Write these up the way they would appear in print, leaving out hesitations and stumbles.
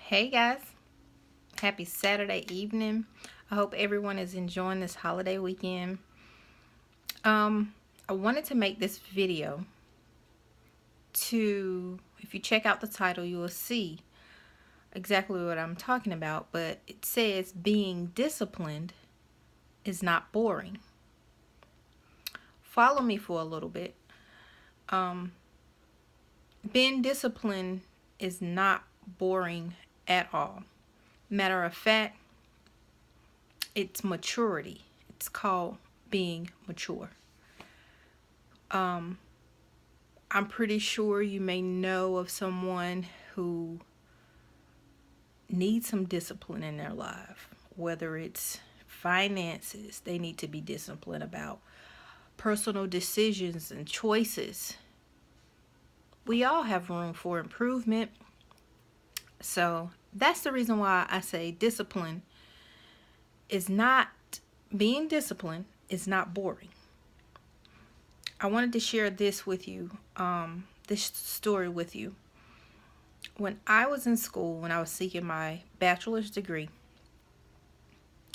Hey guys, happy Saturday evening. I hope everyone is enjoying this holiday weekend. I wanted to make this video if you check out the title, you will see exactly what I'm talking about, but it says being disciplined is not boring. Follow me for a little bit. Being disciplined is not boring at all. Matter of fact, it's maturity. It's called being mature. I'm pretty sure you may know of someone who needs some discipline in their life, whether it's finances, they need to be disciplined about personal decisions and choices. We all have room for improvement. So that's the reason why I say being disciplined is not boring. I wanted to share this with you, this story with you. When I was in school, when I was seeking my bachelor's degree,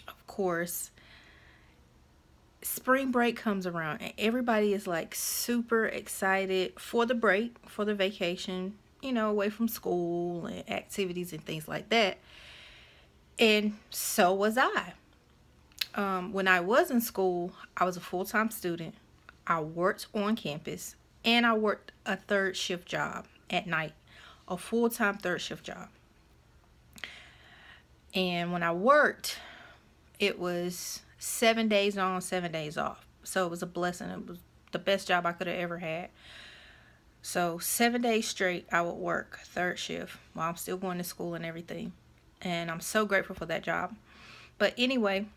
of course, spring break comes around and everybody is like super excited for the break, for the vacation, away from school and activities and things like that. And so was I. When I was in school, I was a full-time student. I worked on campus and I worked a third shift job at night, a full-time third shift job. And when I worked, it was 7 days on, 7 days off. So it was a blessing. It was the best job I could have ever had. So 7 days straight, I would work third shift while I'm still going to school and everything. And I'm so grateful for that job. But anyway,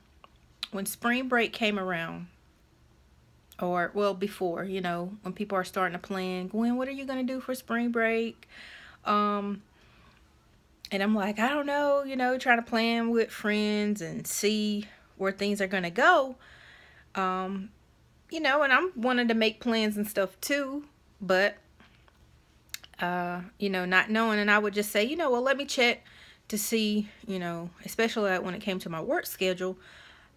when spring break came around, before, when people are starting to plan, Gwen, what are you going to do for spring break? And I'm like, I don't know, trying to plan with friends and see where things are going to go. And I'm wanting to make plans and stuff too, but, not knowing. And I would just say, let me check to see, especially when it came to my work schedule,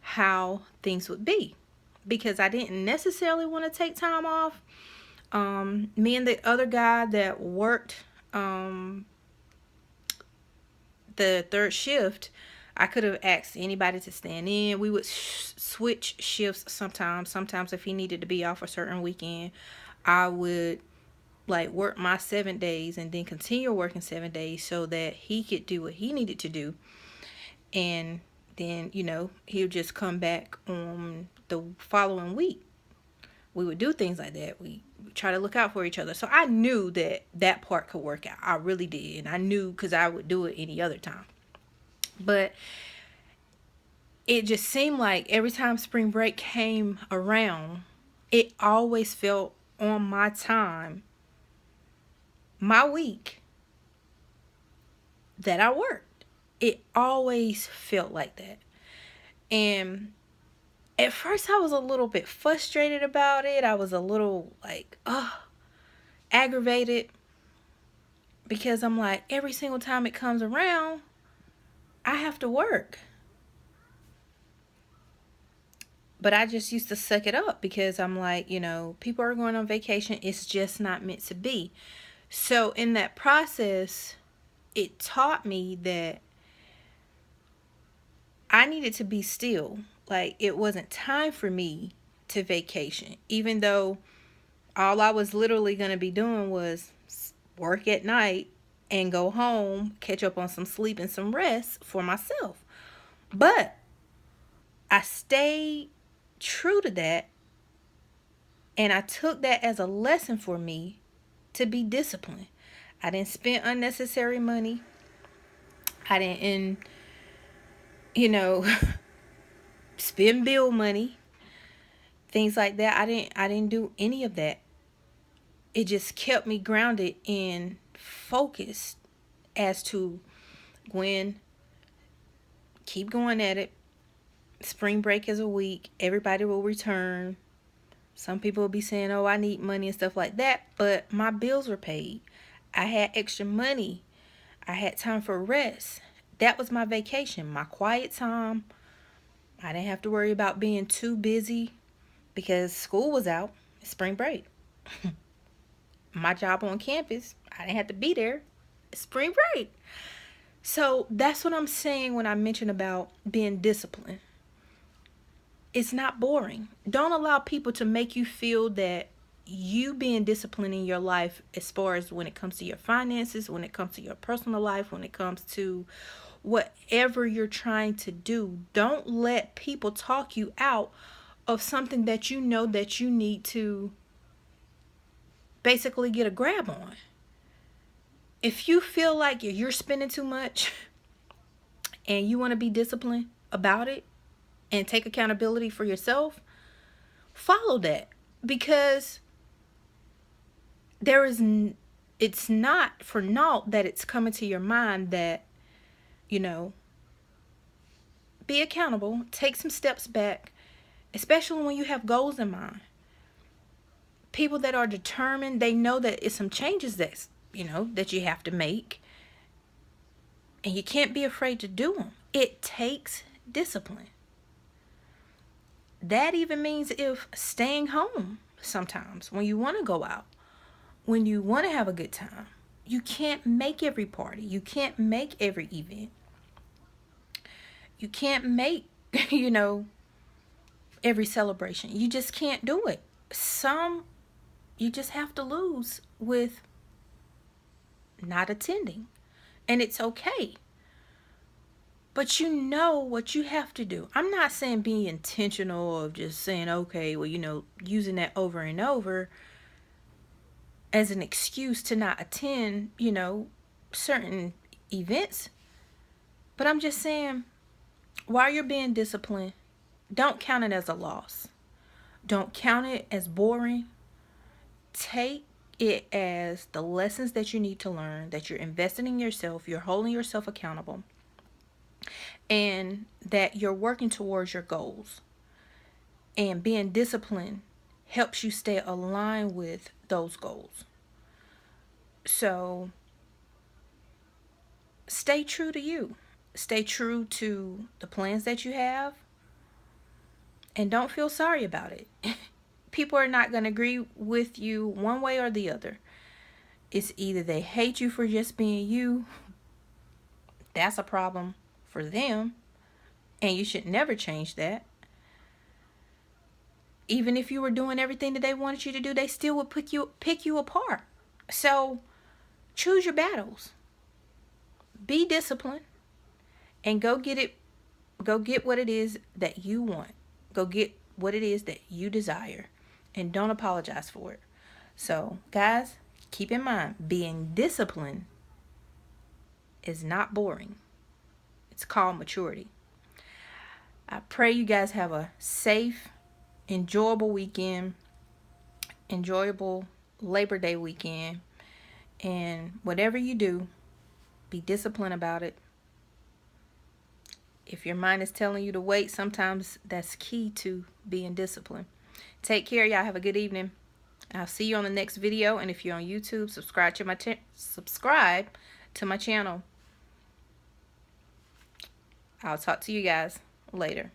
how things would be. Because I didn't necessarily want to take time off. Me and the other guy that worked the third shift, I could have asked anybody to stand in. We would switch shifts sometimes. Sometimes if he needed to be off a certain weekend, I would work my 7 days and then continue working 7 days so that he could do what he needed to do. And then, he'll just come back on the following week. We would do things like that. We try to look out for each other. So I knew that part could work out. I really did. And I knew because I would do it any other time. But it just seemed like every time spring break came around, it always felt on my time, my week, that I worked. It always felt like that. And at first I was a little bit frustrated about it. I was a little aggravated because I'm like, every single time it comes around, I have to work. But I just used to suck it up because I'm like, people are going on vacation. It's just not meant to be. So in that process, it taught me that I needed to be still. It wasn't time for me to vacation, even though all I was literally going to be doing was work at night and go home, catch up on some sleep and some rest for myself. But I stayed true to that, and I took that as a lesson for me to be disciplined. I didn't spend unnecessary money. I didn't spend bill money, things like that. I didn't do any of that. It just kept me grounded and focused as to, Gwen, keep going at it. Spring break is a week. Everybody will return. Some people will be saying, oh, I need money and stuff like that. But my bills were paid. I had extra money. I had time for rest. That was my vacation, my quiet time. I didn't have to worry about being too busy because school was out. Spring break. My job on campus, I didn't have to be there. Spring break. So that's what I'm saying when I mention about being disciplined. It's not boring. Don't allow people to make you feel that you being disciplined in your life, as far as when it comes to your finances, when it comes to your personal life, when it comes to whatever you're trying to do, don't let people talk you out of something that you know that you need to basically get a grab on. If you feel like you're spending too much and you want to be disciplined about it and take accountability for yourself, follow that. Because it's not for naught that it's coming to your mind that, be accountable, take some steps back, especially when you have goals in mind. People that are determined, they know that it's some changes that you have to make, and you can't be afraid to do them. It takes discipline. That even means if staying home sometimes when you want to go out, when you want to have a good time. You can't make every party. You can't make every event. You can't make, every celebration. You just can't do it. Some you just have to lose with not attending. And it's okay. But you know what you have to do. I'm not saying be intentional of just saying, okay, well, using that over and over as an excuse to not attend, certain events. But I'm just saying, while you're being disciplined, don't count it as a loss. Don't count it as boring. Take it as the lessons that you need to learn, that you're investing in yourself, you're holding yourself accountable, and that you're working towards your goals. And being disciplined helps you stay aligned with those goals. So stay true to you. Stay true to the plans that you have. And don't feel sorry about it. People are not going to agree with you one way or the other. It's either they hate you for just being you. That's a problem for them. And you should never change that. Even if you were doing everything that they wanted you to do, they still would pick you apart. So choose your battles. Be disciplined. And go get it. Go get what it is that you want. Go get what it is that you desire. And don't apologize for it. So, guys, keep in mind, being disciplined is not boring. It's called maturity. I pray you guys have a safe, enjoyable weekend. Enjoyable Labor Day weekend. And whatever you do, be disciplined about it. If your mind is telling you to wait, sometimes that's key to being disciplined. Take care, y'all. Have a good evening. I'll see you on the next video. And if you're on YouTube, subscribe to my channel. I'll talk to you guys later.